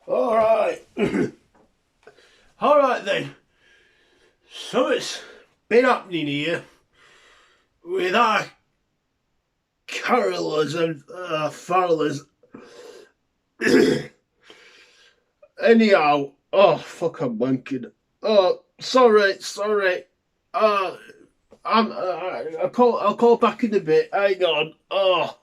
Alright. Alright then. So it's been happening here with our carolers and farolers. Anyhow, oh fuck, I'm wanking. Oh, sorry. I'll call back in a bit. Hang on. Oh.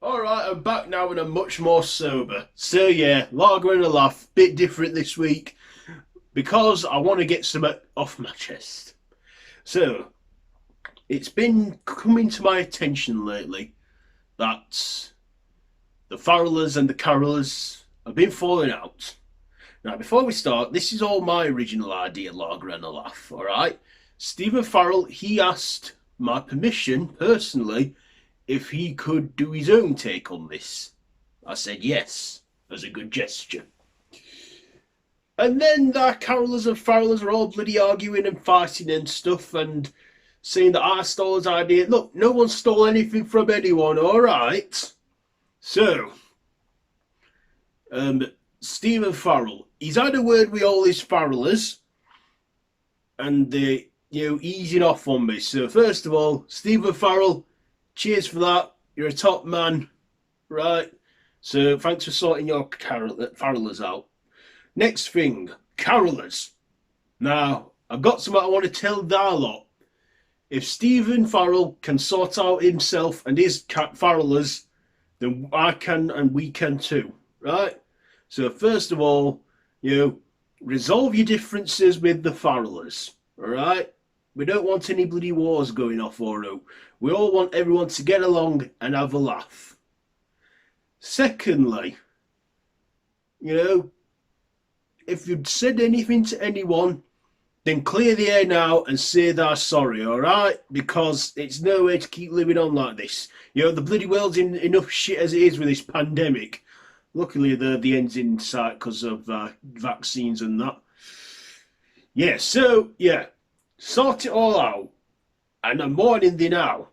Alright, I'm back now and I'm much more sober. So yeah, lager and a laugh, bit different this week because I want to get some off my chest. So, it's been coming to my attention lately that the farolers and the carolers have been falling out. Now, before we start, this is all my original idea, lager and a laugh, alright? Stephen Farrell, he asked my permission, personally, if he could do his own take on this. I said yes, as a good gesture. And then the carolers and farolers are all bloody arguing and fighting and stuff and saying that I stole his idea. Look, no one stole anything from anyone, alright? So, Stephen Farrell, he's had a word with all his farolers and they're, easing off on me. So first of all, Stephen Farrell, cheers for that. You're a top man, right? So thanks for sorting your farolers out. Next thing, carolers. Now, I've got something I want to tell that lot. If Stephen Farrell can sort out himself and his farolers, then I can and we can too, right? So first of all, resolve your differences with the farolers, all right? We don't want any bloody wars going off, Oro. We all want everyone to get along and have a laugh. Secondly, if you've said anything to anyone, then clear the air now and say they're sorry, alright? Because it's no way to keep living on like this. The bloody world's in enough shit as it is with this pandemic. Luckily, the end's in sight because of vaccines and that. Yeah, so, yeah. Sort it all out, and I'm warning thee now.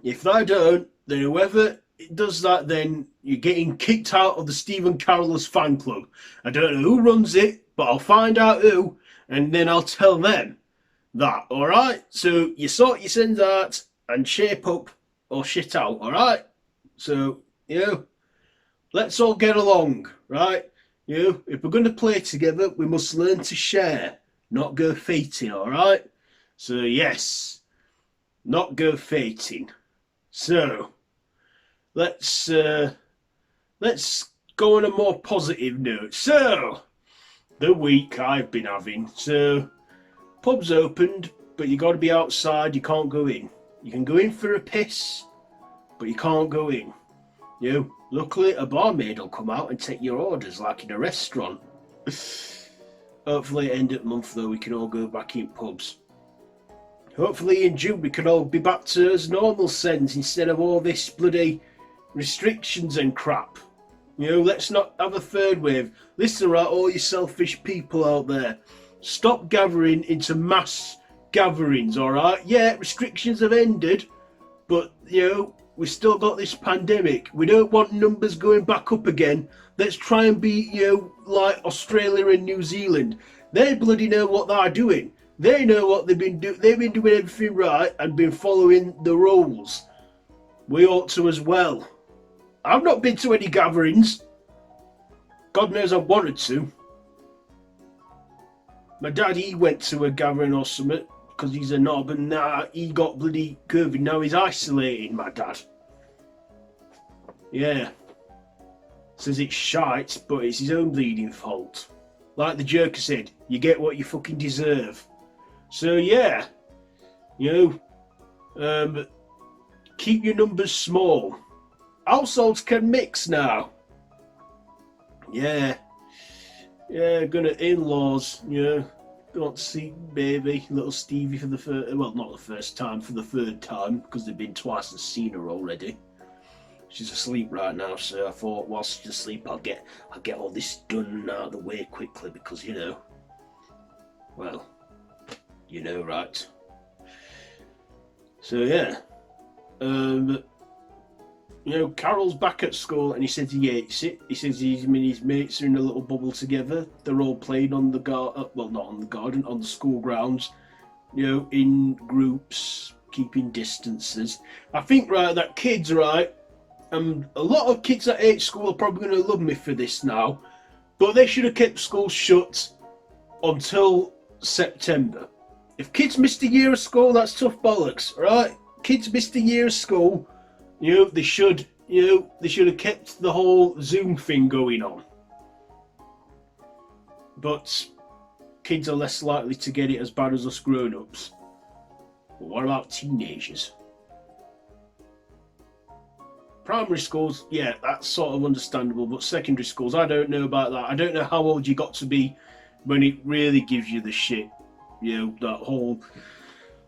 If they don't, then whoever does that, then you're getting kicked out of the Stephen Carolers fan club. I don't know who runs it, but I'll find out who, and then I'll tell them that, alright? So you sort your sins out and shape up or shit out, alright? So, let's all get along, right? If we're going to play together, we must learn to share. Not go fighting, alright? So, yes, not go fighting. So, let's go on a more positive note. So, the week I've been having. So, pubs opened, but you got to be outside, you can't go in. You can go in for a piss, but you can't go in. Luckily, a barmaid will come out and take your orders like in a restaurant. Hopefully at the end of the month though we can all go back in pubs. Hopefully in June we can all be back to as normal sense instead of all this bloody restrictions and crap. Let's not have a third wave. Listen, right, all you selfish people out there. Stop gathering into mass gatherings, alright? Yeah, restrictions have ended, but we still got this pandemic. We don't want numbers going back up again. Let's try and be, like Australia and New Zealand. They bloody know what they're doing. They know what they've been doing. They've been doing everything right and been following the rules. We ought to as well. I've not been to any gatherings. God knows I wanted to. My dad, he went to a gathering or something because he's a knob, and now he got bloody COVID. Now he's isolating, my dad. Yeah. Says it's shite, but it's his own bleeding fault. Like the Joker said, you get what you fucking deserve. So yeah, keep your numbers small. Households can mix now. Yeah, gonna in-laws, Got to see baby, little Stevie for the first, well, not the first time, for the third time, because they've been twice and seen her already. She's asleep right now, so I thought whilst she's asleep, I'll get all this done out of the way quickly because well, right. So yeah, Carol's back at school and he says he hates it. He says him and his mates are in a little bubble together. They're all playing on the well, not on the garden, on the school grounds. In groups, keeping distances. I think that kids a lot of kids that hate school are probably going to love me for this now, but they should have kept school shut until September. If kids missed a year of school, that's tough bollocks, right? Kids missed a year of school. They should have kept the whole Zoom thing going on. But kids are less likely to get it as bad as us grown-ups. But what about teenagers? Primary schools, yeah, that's sort of understandable, but secondary schools, I don't know about that. I don't know how old you got to be when it really gives you the shit. That whole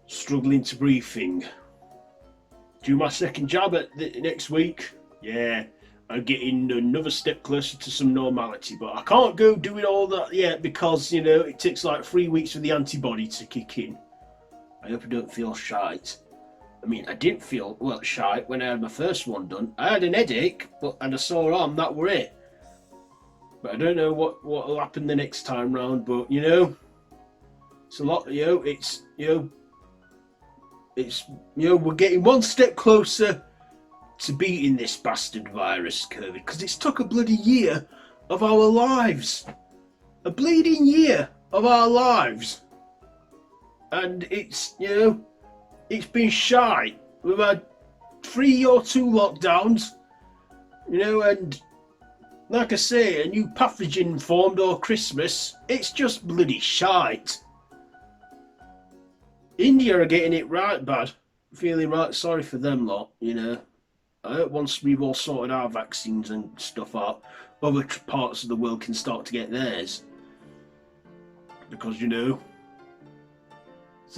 struggling to breathe thing. Do my second job next week. Yeah, I'm getting another step closer to some normality, but I can't go doing all that yet because, it takes like 3 weeks for the antibody to kick in. I hope I don't feel shite. I mean, I didn't feel, shite when I had my first one done. I had an headache, and a sore arm, that were it. But I don't know what will happen the next time round, but, it's a lot, we're getting one step closer to beating this bastard virus, COVID, because it's took a bloody year of our lives. A bleeding year of our lives. And it's been shy. We've had 3 or 2 lockdowns, and like I say, a new pathogen formed or Christmas. It's just bloody shite. India are getting it right bad. Feeling right sorry for them lot, I hope once we've all sorted our vaccines and stuff out, other parts of the world can start to get theirs. Because, it's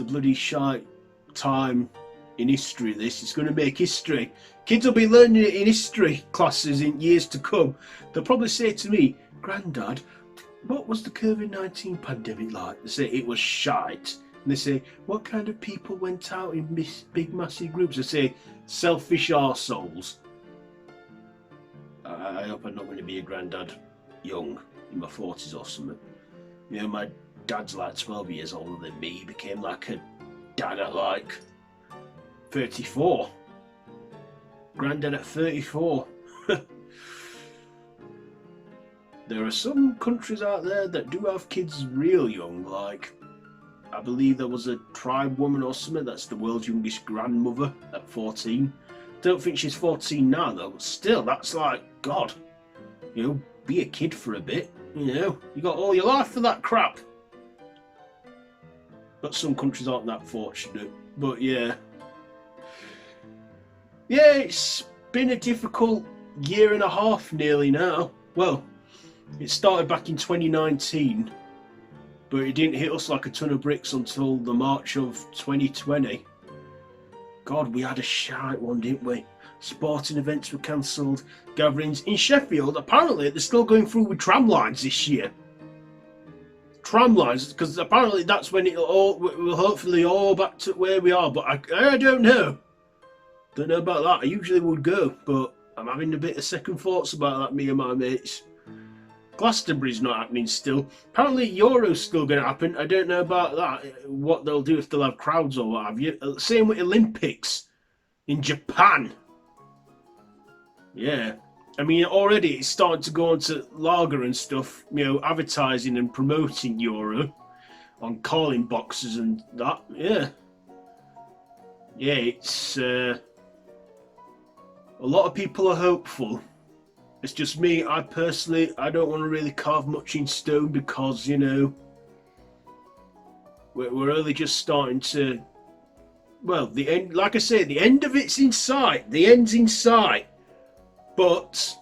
a bloody shite time in history, this. It's going to make history. Kids will be learning it in history classes in years to come. They'll probably say to me, Grandad, what was the COVID-19 pandemic like? They say it was shite. And they say, what kind of people went out in big massive groups? They say, selfish arseholes. I hope I'm not going to be a granddad young, in my 40s or something. My dad's like 12 years older than me. He became like a dad at like 34. Granddad at 34. There are some countries out there that do have kids real young, like I believe there was a tribe woman or something that's the world's youngest grandmother at 14. Don't think she's 14 now though, but still, that's like, God, be a kid for a bit, you got all your life for that crap. But some countries aren't that fortunate, but yeah, it's been a difficult year and a half nearly now. Well, it started back in 2019, but it didn't hit us like a ton of bricks until the March of 2020. God, we had a shite one, didn't we? Sporting events were cancelled. Gatherings in Sheffield, apparently they're still going through with tram lines this year. Tram lines, because apparently that's when we'll hopefully all back to where we are, but I don't know. Don't know about that. I usually would go, but I'm having a bit of second thoughts about that, me and my mates. Glastonbury's not happening still. Apparently Euro's still going to happen. I don't know about that, what they'll do if they'll have crowds or what have you. Same with Olympics in Japan. Yeah. I mean, already it's starting to go on to lager and stuff, advertising and promoting Euro on calling boxes and that. Yeah. Yeah, it's... a lot of people are hopeful. It's just me. I don't want to really carve much in stone because, we're only just starting to, the end, like I say, the end of it's in sight. The end's in sight. But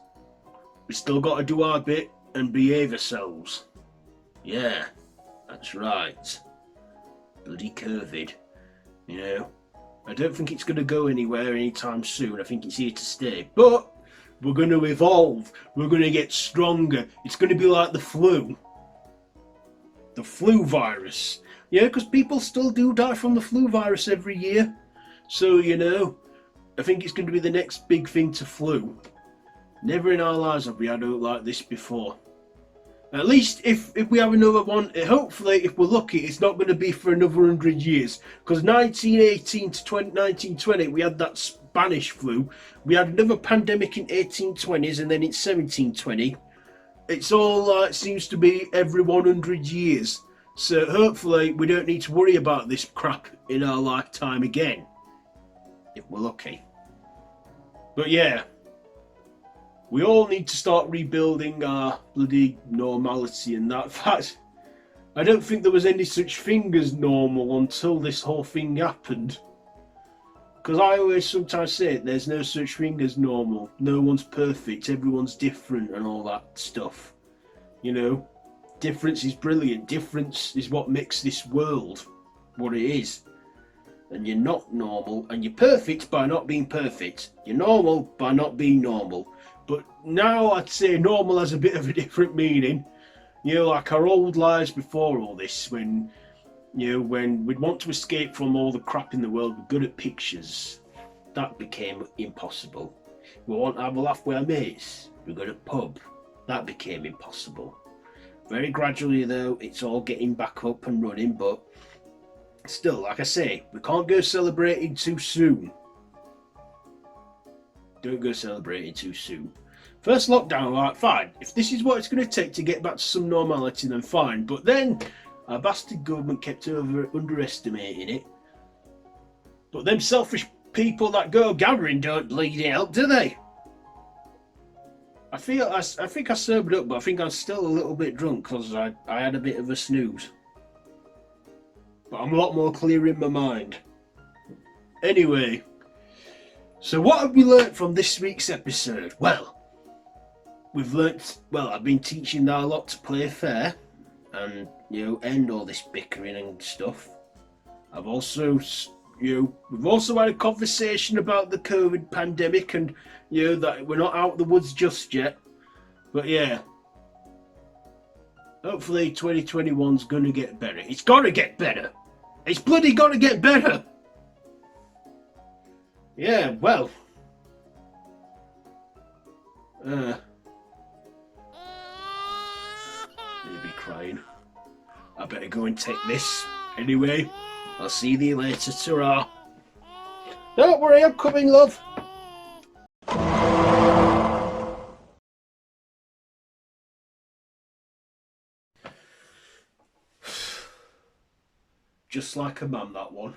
we still got to do our bit and behave ourselves. Yeah. That's right. Bloody COVID. You know, I don't think it's going to go anywhere anytime soon. I think it's here to stay. But we're going to evolve. We're going to get stronger. It's going to be like the flu. The flu virus. Yeah, because people still do die from the flu virus every year. So, you know, I think it's going to be the next big thing to flu. Never in our lives have we had out like this before. At least if we have another one, hopefully if we're lucky, it's not going to be for another 100 years. Because 1918 to 1920, we had that Spanish flu. We had another pandemic in 1820s, and then in 1720. It's all like seems to be every 100 years. So hopefully we don't need to worry about this crap in our lifetime again. If we're lucky. But yeah. We all need to start rebuilding our bloody normality and that. In fact, I don't think there was any such thing as normal until this whole thing happened. Because I always sometimes say there's no such thing as normal. No one's perfect, everyone's different and all that stuff. You know, difference is brilliant. Difference is what makes this world what it is. And you're not normal, and you're perfect by not being perfect. You're normal by not being normal. But now I'd say normal has a bit of a different meaning. You know, like our old lives before all this, when, you know, when we'd want to escape from all the crap in the world, we're good at pictures. That became impossible. We want to have a laugh with our mates. We're good at pub. That became impossible. Very gradually, though, it's all getting back up and running, but still, like I say, we can't go celebrating too soon. Don't go celebrating too soon. First lockdown, like, fine. If this is what it's going to take to get back to some normality, then fine. But then, our bastard government kept underestimating it. But them selfish people that go gathering don't bleeding help, do they? I think I sobered up, but I think I'm still a little bit drunk because I had a bit of a snooze. But I'm a lot more clear in my mind. Anyway, so what have we learnt from this week's episode? Well, I've been teaching our lot to play fair and, you know, end all this bickering and stuff. I've also, we've also had a conversation about the COVID pandemic and, you know, that we're not out of the woods just yet. But yeah, hopefully 2021's gonna get better. It's gotta get better. It's bloody gotta get better. Yeah, well. Maybe crying. I better go and take this. Anyway, I'll see you later. Ta-ra. Don't worry, I'm coming, love. Just like a man, that one.